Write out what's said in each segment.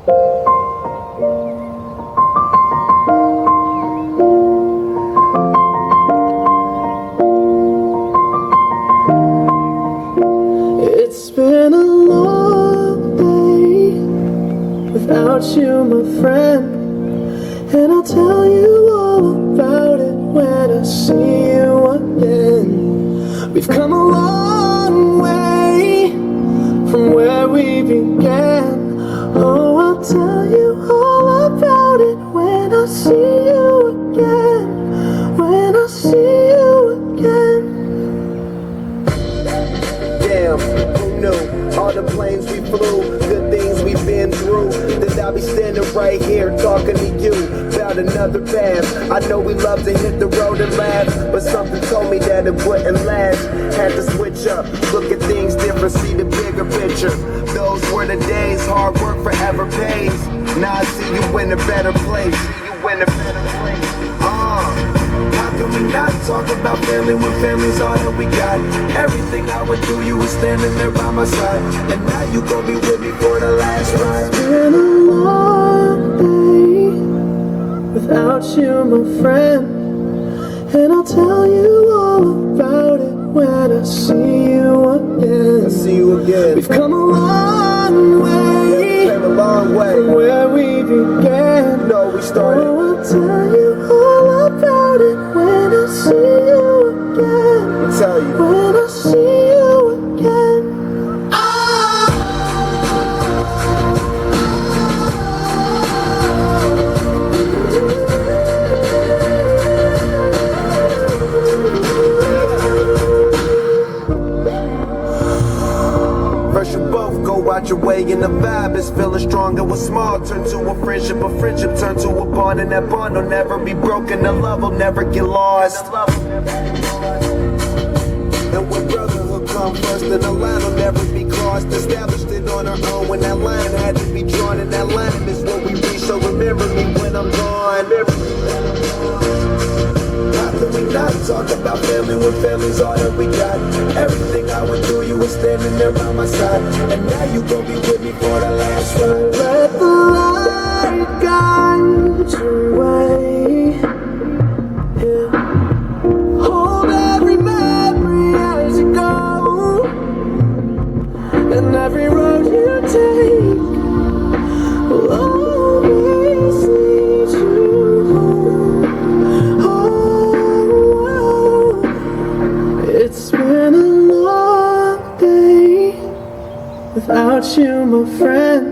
It's been a long day without you, my friend, and I'll tell you all about it when I see you again. We've come a long way from where we began. Oh, I'll tell you all about it when I see you again. When I see you again. Damn, who knew? All the planes we flew, good things we've been through. That I'll be standing right here talking to you about another path. I know we love to hit the road and laugh, but something told me that it wouldn't last. Had to switch up, look at things different, see the bigger picture. Those were the days, hard work forever pays. Now I see you in a better place. See you in a better place. How can we not talk about family when family's all that we got? Everything I went through, you were standing there by my side, and now you gon' be with me for the last ride. It's been a long day without you, my friend, and I'll tell you all about it when I see you again. I see you again. We've come a long way, Came a long way from where we began. No, we started. Oh, I'll tell you all about it when I see you again. I'll tell you. When I see you again. First you both go out your way and the vibe is feeling stronger. What's small turn to a friendship turn to a bond, and that bond will never be broken. The love will never get lost. And when brotherhood comes first, then the line will never be crossed. Established it on our own when that line had to be drawn, and that line is what we reach. So remember me when I'm gone. How can we not talk about family when family's all that we got? Everything I went through, you were standing there by my side, and now you gon' be with me for the last ride. Let the light guide your way. Yeah. Hold every memory as you go, and every road you take will always lead you home. Oh, it's been a long day without you, my friend,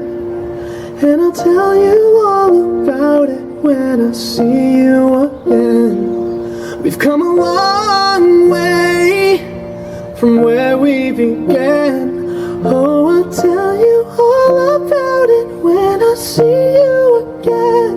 and I'll tell you all about it when I see you again. We've come a long way from where we began. Oh, I'll tell you all about it when I see you again.